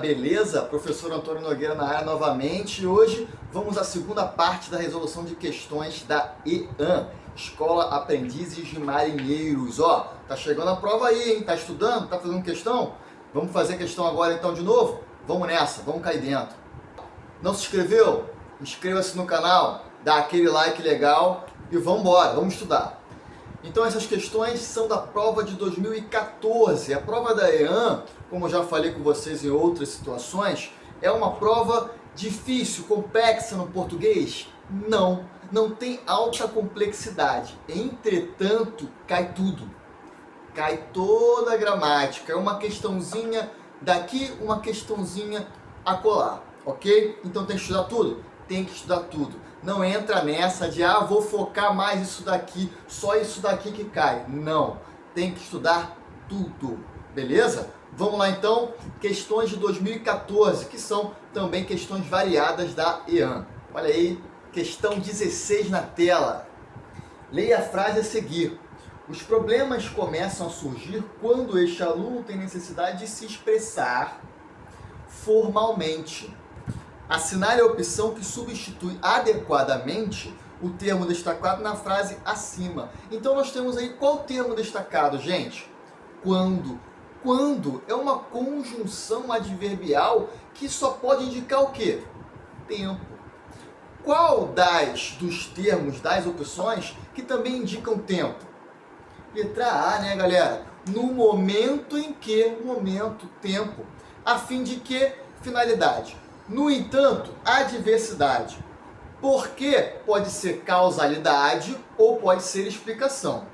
beleza? Professor Antônio Nogueira na área novamente e hoje vamos à segunda parte da resolução de questões da EAN, Escola Aprendizes de Marinheiros. Ó, tá chegando a prova aí, hein? Tá estudando? Tá fazendo questão? Vamos fazer questão agora então de novo? Vamos nessa, vamos cair dentro. Não se inscreveu? Inscreva-se no canal, dá aquele like legal e vamos embora, vamos estudar. Então essas questões são da prova de 2014. A prova da EAN, como eu já falei com vocês em outras situações, é uma prova difícil, complexa no português? Não tem alta complexidade. Entretanto, cai tudo. Cai toda a gramática. É uma questãozinha daqui, uma questãozinha acolá, ok? Então tem que estudar tudo? Tem que estudar tudo. Não entra nessa de, vou focar mais isso daqui, só isso daqui que cai. Não, tem que estudar tudo, beleza? Vamos lá então, questões de 2014, que são também questões variadas da EAN. Olha aí, questão 16 na tela. Leia a frase a seguir. Os problemas começam a surgir quando este aluno tem necessidade de se expressar formalmente. Assinale a opção que substitui adequadamente o termo destacado na frase acima. Então nós temos aí qual termo destacado, gente? Quando. Quando é uma conjunção adverbial que só pode indicar o quê? Tempo. Qual dos termos, das opções, que também indicam tempo? Letra A, né, galera? No momento em que, tempo. A fim de que? Finalidade. No entanto, adversidade. Porque pode ser causalidade ou pode ser explicação.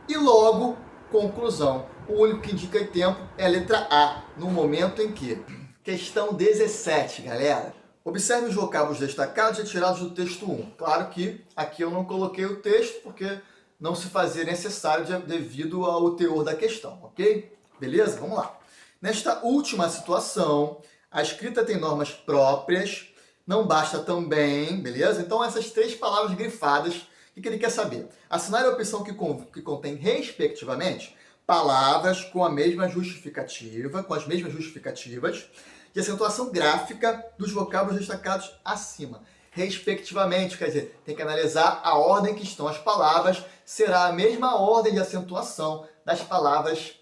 E logo, conclusão. O único que indica tempo é a letra A, no momento em que. Questão 17, galera. Observe os vocábulos destacados retirados do texto 1. Claro que aqui eu não coloquei o texto porque não se fazia necessário devido ao teor da questão, ok? Beleza? Vamos lá. Nesta última situação, a escrita tem normas próprias, não basta também, beleza? Então essas três palavras grifadas, o que ele quer saber? Assinale a opção que contém, respectivamente, palavras com as mesmas justificativas de acentuação gráfica dos vocábulos destacados acima. Respectivamente, quer dizer, tem que analisar a ordem que estão as palavras, será a mesma ordem de acentuação das palavras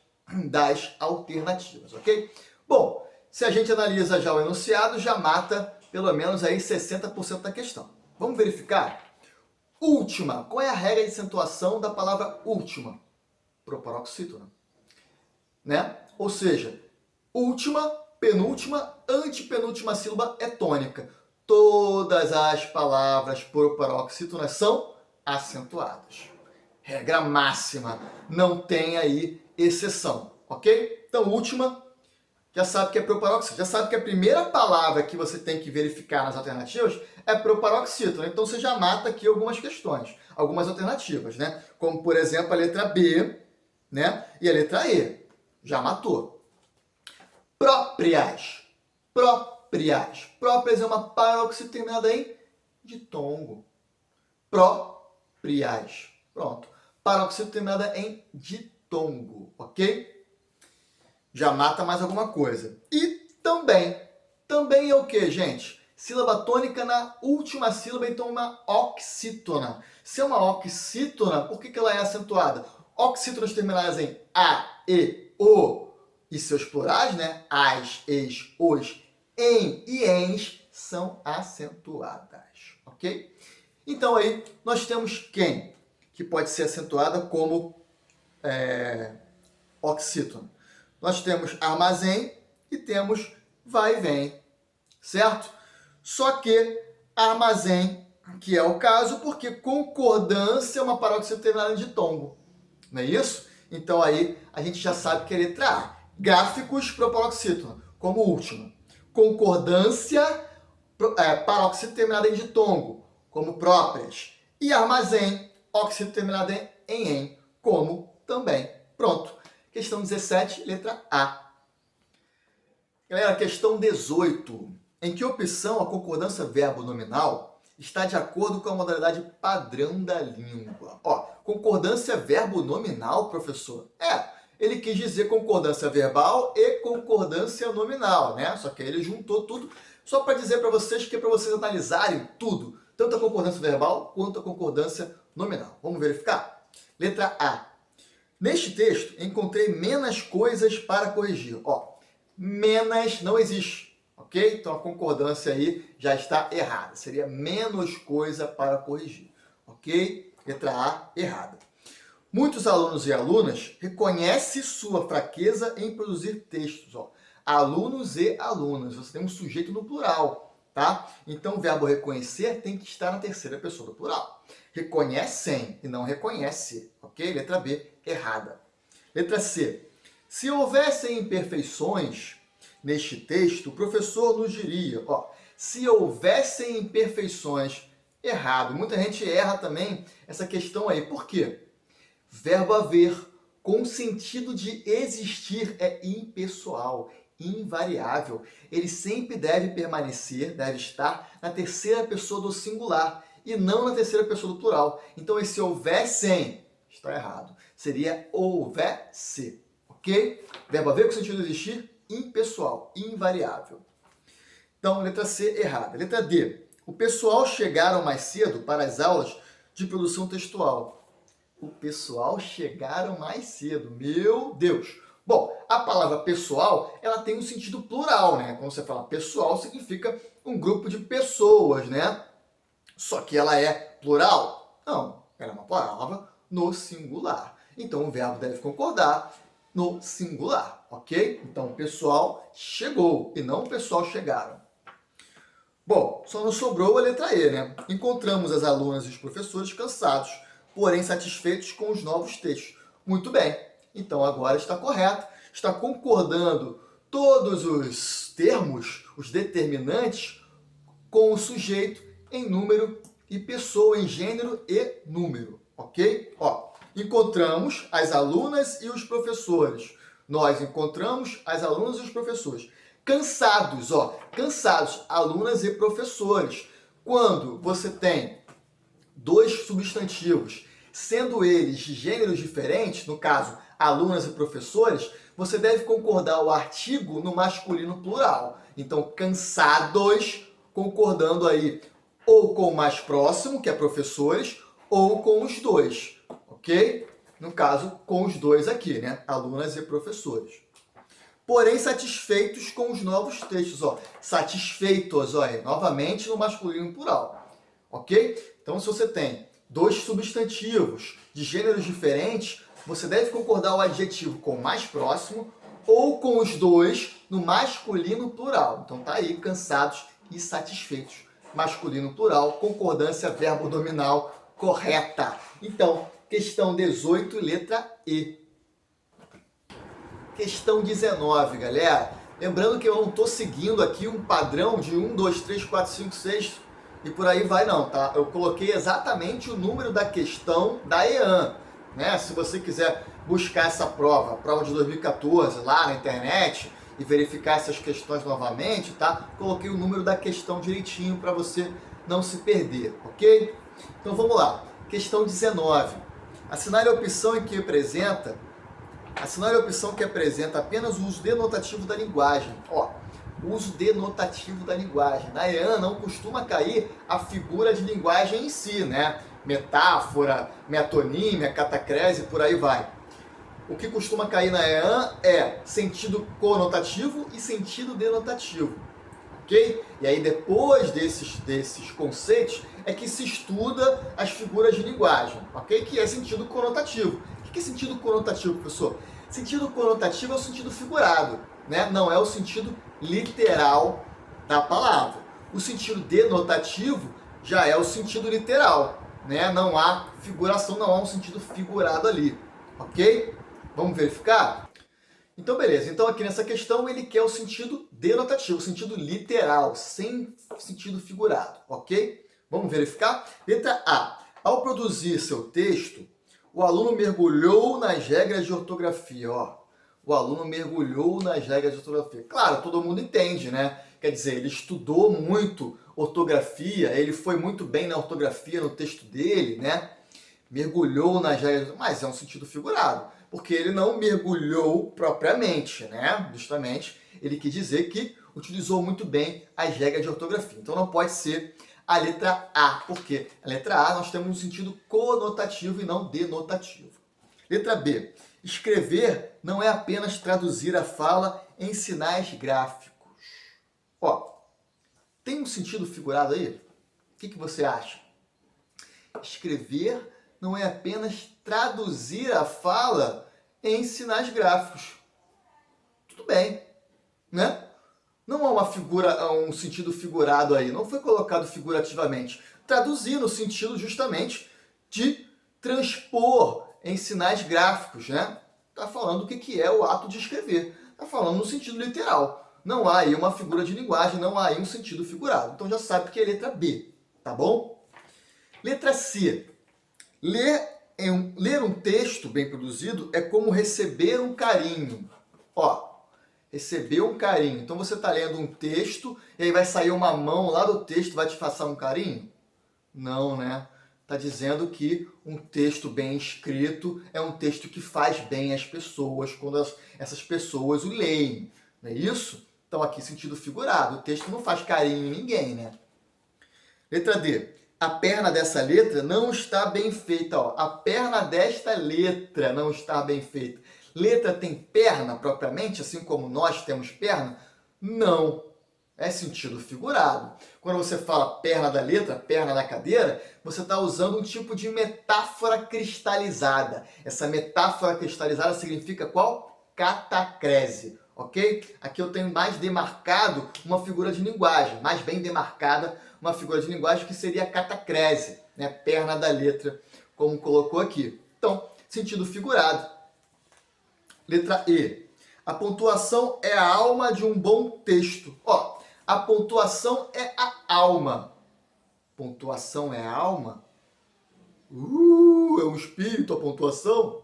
das alternativas, ok? Bom, se a gente analisa já o enunciado, já mata pelo menos aí 60% da questão. Vamos verificar? Última. Qual é a regra de acentuação da palavra última? Proparoxítona. Né? Ou seja, última, penúltima, antepenúltima sílaba é tônica. Todas as palavras proparoxítonas são acentuadas. Regra máxima. Não tem aí exceção. Ok? Então, última. Já sabe que é proparoxítona. Já sabe que a primeira palavra que você tem que verificar nas alternativas é proparoxítona. Então você já mata aqui algumas questões, algumas alternativas, né? Como, por exemplo, a letra B, né? E a letra E. Já matou. Próprias. Próprias. Próprias é uma paroxítona terminada em ditongo. Próprias. Pronto. Paroxítona terminada em ditongo, ok? Já mata mais alguma coisa. E também é o que, gente? Sílaba tônica na última sílaba, então uma oxítona. Se é uma oxítona, por que ela é acentuada? Oxítonas terminadas em A, E, O e seus plurais, né? As, es, os, em e ens são acentuadas, ok? Então aí nós temos quem? Que pode ser acentuada como oxítona. Nós temos armazém e temos vai e vem, certo? Só que armazém, que é o caso, porque concordância é uma paroxítona terminada em ditongo, não é isso? Então aí a gente já sabe que é a letra A. Gráficos proparoxítona, como última. Concordância, paroxítona terminada em ditongo, como próprias. E armazém, oxítona terminada em en, como também. Pronto. Questão 17, letra A. Galera, questão 18. Em que opção a concordância verbo nominal está de acordo com a modalidade padrão da língua? Ó, concordância verbo nominal, professor? ele quis dizer concordância verbal e concordância nominal, né? Só que aí ele juntou tudo só para dizer para vocês que é para vocês analisarem tudo, tanto a concordância verbal quanto a concordância nominal. Vamos verificar? Letra A. Neste texto, encontrei menos coisas para corrigir. Ó, menos não existe, ok? Então a concordância aí já está errada. Seria menos coisa para corrigir, ok? Letra A, errada. Muitos alunos e alunas reconhecem sua fraqueza em produzir textos. Ó. Alunos e alunas. Você tem um sujeito no plural, tá? Então o verbo reconhecer tem que estar na terceira pessoa do plural. Reconhecem e não reconhece, ok? Letra B, errada. Letra C. Se houvessem imperfeições neste texto, o professor nos diria, ó, se houvessem imperfeições, errado. Muita gente erra também essa questão aí. Por quê? Verbo haver, com sentido de existir, é impessoal, invariável. Ele sempre deve permanecer, deve estar na terceira pessoa do singular e não na terceira pessoa do plural. Então esse houvessem está errado. Seria houvesse, ok? Verbo haver com sentido de existir, impessoal, invariável. Então, letra C, errada. Letra D. O pessoal chegaram mais cedo para as aulas de produção textual. O pessoal chegaram mais cedo. Meu Deus! Bom, a palavra pessoal, ela tem um sentido plural, né? Quando você fala pessoal, significa um grupo de pessoas, né? Só que ela é plural? Não, ela é uma palavra no singular. Então, o verbo deve concordar no singular, ok? Então, o pessoal chegou e não o pessoal chegaram. Bom, só nos sobrou a letra E, né? Encontramos as alunas e os professores cansados, porém satisfeitos com os novos textos. Muito bem, então agora está correto, está concordando todos os termos, os determinantes, com o sujeito em número e pessoa em gênero e número, ok? Ó, encontramos as alunas e os professores. Nós encontramos as alunas e os professores. Cansados, ó, cansados, alunas e professores. Quando você tem dois substantivos, sendo eles de gêneros diferentes, no caso, alunas e professores, você deve concordar o artigo no masculino plural. Então, cansados, concordando aí ou com o mais próximo, que é professores, ou com os dois, ok? No caso, com os dois aqui, né? Alunas e professores. Porém, satisfeitos com os novos textos, ó. Satisfeitos, ó, novamente no masculino plural, ok? Então, se você tem dois substantivos de gêneros diferentes, você deve concordar o adjetivo com o mais próximo ou com os dois no masculino plural. Então, tá aí, cansados e satisfeitos. Masculino plural, concordância verbo nominal correta. Então, questão 18, letra E. Questão 19, galera. Lembrando que eu não estou seguindo aqui um padrão de 1, 2, 3, 4, 5, 6 e por aí vai não, tá? Eu coloquei exatamente o número da questão da EAN, né? Se você quiser buscar essa prova, a prova de 2014 lá na internet e verificar essas questões novamente, tá? Coloquei o número da questão direitinho para você não se perder, ok? Então vamos lá. Questão 19. Assinale a opção em que apresenta apenas o uso denotativo da linguagem. Ó, uso denotativo da linguagem. Na EAN não costuma cair a figura de linguagem em si, né? Metáfora, metonímia, catacrese, por aí vai. O que costuma cair na EAN é sentido conotativo e sentido denotativo, ok? E aí depois desses conceitos é que se estuda as figuras de linguagem, ok? Que é sentido conotativo. O que é sentido conotativo, professor? Sentido conotativo é o sentido figurado, né? Não é o sentido literal da palavra. O sentido denotativo já é o sentido literal, né? Não há figuração, não há um sentido figurado ali, ok? Vamos verificar? Então, beleza. Então, aqui nessa questão, ele quer o sentido denotativo, o sentido literal, sem sentido figurado, ok? Vamos verificar? Letra A. Ao produzir seu texto, o aluno mergulhou nas regras de ortografia, ó. O aluno mergulhou nas regras de ortografia. Claro, todo mundo entende, né? Quer dizer, ele estudou muito ortografia, ele foi muito bem na ortografia no texto dele, né? mergulhou nas regras, mas é um sentido figurado, porque ele não mergulhou propriamente, né? Justamente, ele quis dizer que utilizou muito bem as regras de ortografia. Então não pode ser a letra A, porque a letra A nós temos um sentido conotativo e não denotativo. Letra B. Escrever não é apenas traduzir a fala em sinais gráficos. Ó, tem um sentido figurado aí? O que você acha? Escrever não é apenas traduzir a fala em sinais gráficos. Tudo bem, né? Não há um sentido figurado aí, não foi colocado figurativamente. Traduzir no sentido justamente de transpor em sinais gráficos, né? Está falando o que é o ato de escrever. Está falando no sentido literal. Não há aí uma figura de linguagem, não há aí um sentido figurado. Então já sabe que é letra B, tá bom? Letra C. Ler um texto bem produzido é como receber um carinho. Ó, receber um carinho. Então você está lendo um texto e aí vai sair uma mão lá do texto e vai te passar um carinho? Não, né? Está dizendo que um texto bem escrito é um texto que faz bem às pessoas quando essas pessoas o leem. Não é isso? Então aqui sentido figurado. O texto não faz carinho em ninguém, né? Letra D. A perna dessa letra não está bem feita. Ó. A perna desta letra não está bem feita. Letra tem perna propriamente, assim como nós temos perna? Não. É sentido figurado. Quando você fala perna da letra, perna da cadeira, você está usando um tipo de metáfora cristalizada. Essa metáfora cristalizada significa qual? Catacrese, ok? Aqui eu tenho mais demarcado uma figura de linguagem, mais bem demarcada uma figura de linguagem que seria catacrese, né? Perna da letra, como colocou aqui. Então, sentido figurado. Letra E. A pontuação é a alma de um bom texto. Ó, a pontuação é a alma. Pontuação é a alma? É um espírito a pontuação?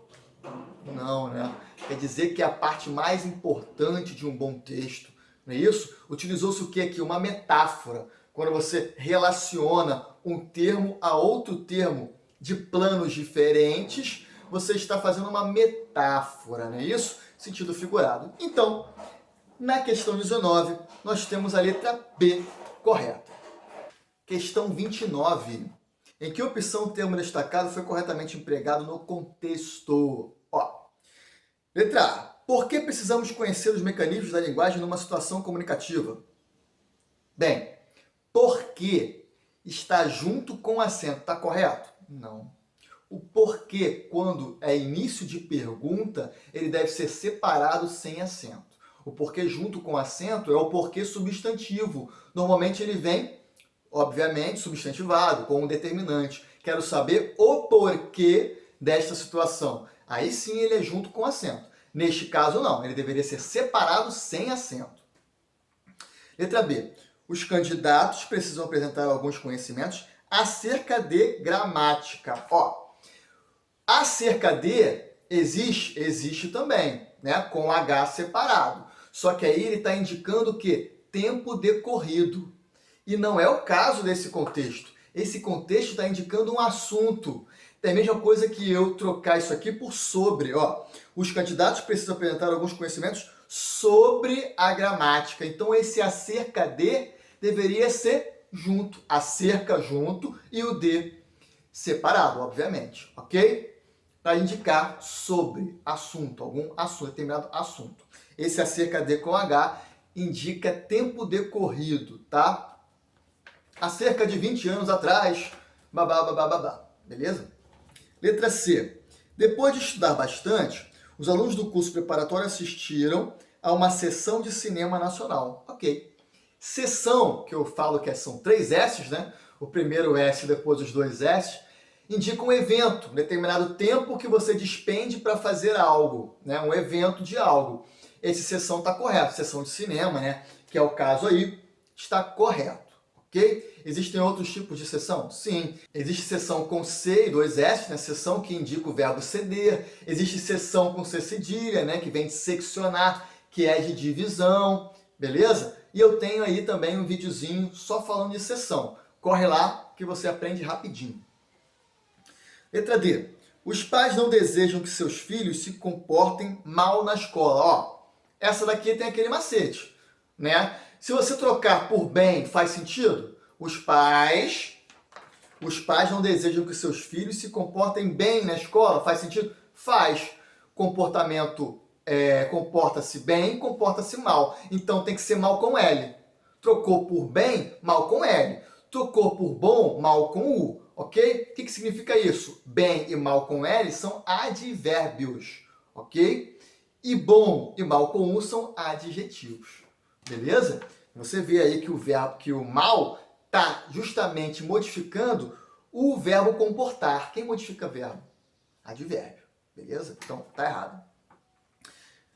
Não, né? Quer dizer que é a parte mais importante de um bom texto. Não é isso? Utilizou-se o que aqui? Uma metáfora. Quando você relaciona um termo a outro termo de planos diferentes, você está fazendo uma metáfora, não é isso? Sentido figurado. Então, na questão 19, nós temos a letra B correta. Questão 29. Em que opção o termo destacado foi corretamente empregado no contexto? Ó, letra A. Por que precisamos conhecer os mecanismos da linguagem numa situação comunicativa? Bem, porque está junto com o acento. Está correto? Não. O porquê, quando é início de pergunta, ele deve ser separado sem acento. O porquê junto com acento é o porquê substantivo. Normalmente ele vem, obviamente, substantivado, com um determinante. Quero saber o porquê desta situação. Aí sim ele é junto com acento. Neste caso não, ele deveria ser separado sem acento. Letra B. Os candidatos precisam apresentar alguns conhecimentos acerca de gramática. Ó, acerca de existe também, né? Com H separado. Só que aí ele está indicando o quê? Tempo decorrido. E não é o caso desse contexto. Esse contexto está indicando um assunto. É a mesma coisa que eu trocar isso aqui por sobre. Ó, os candidatos precisam apresentar alguns conhecimentos sobre a gramática. Então esse acerca de deveria ser junto. Acerca junto e o de separado, obviamente. Ok? Para indicar sobre assunto, algum assunto, determinado assunto. Esse acerca de com H indica tempo decorrido, tá? Há cerca de 20 anos atrás, babá, babá, babá, beleza? Letra C. Depois de estudar bastante, os alunos do curso preparatório assistiram a uma sessão de cinema nacional. Ok. Sessão, que eu falo que são 3 S's, né? O primeiro S, depois os 2 S, indica um evento, um determinado tempo que você despende para fazer algo, né? Um evento de algo. Esse sessão está correto, sessão de cinema, né? Que é o caso aí, está correto, ok? Existem outros tipos de sessão? Sim. Existe sessão com C e 2 S, né? Sessão que indica o verbo ceder. Existe sessão com C cedilha, né? Que vem de seccionar, que é de divisão, beleza? E eu tenho aí também um videozinho só falando de sessão. Corre lá que você aprende rapidinho. Letra D. Os pais não desejam que seus filhos se comportem mal na escola. Ó, essa daqui tem aquele macete, né? Se você trocar por bem, faz sentido? Os pais não desejam que seus filhos se comportem bem na escola. Faz sentido? Faz. Comportamento comporta-se bem, comporta-se mal. Então tem que ser mal com L. Trocou por bem, mal com L. Trocou por bom, mal com U. Ok? O que significa isso? Bem e mal com L são advérbios. Ok? E bom e mal com U são adjetivos. Beleza? Você vê aí que o verbo, que o mal está justamente modificando o verbo comportar. Quem modifica verbo? Advérbio. Beleza? Então, tá errado.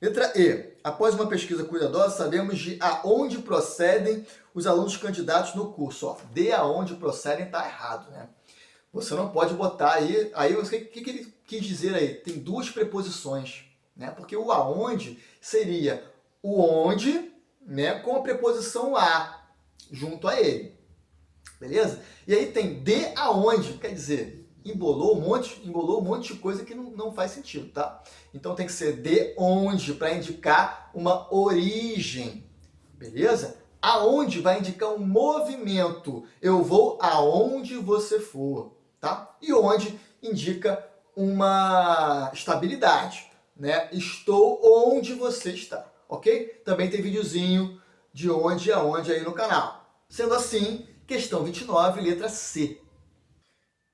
Letra E. Após uma pesquisa cuidadosa, sabemos de aonde procedem os alunos candidatos no curso. Ó, de aonde procedem está errado, né? Você não pode botar aí... o que ele quis dizer aí? Tem duas preposições, né? Porque o aonde seria o onde, né, com a preposição a junto a ele. Beleza? E aí tem de aonde, quer dizer, embolou um monte de coisa que não faz sentido, tá? Então tem que ser de onde para indicar uma origem. Beleza? Aonde vai indicar um movimento. Eu vou aonde você for, tá? E onde indica uma estabilidade, né? Estou onde você está, ok? Também tem videozinho de onde a onde aí no canal. Sendo assim, questão 29, letra C.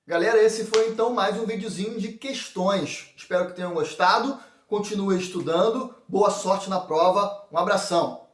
Galera, esse foi então mais um videozinho de questões. Espero que tenham gostado. Continue estudando. Boa sorte na prova. Um abração.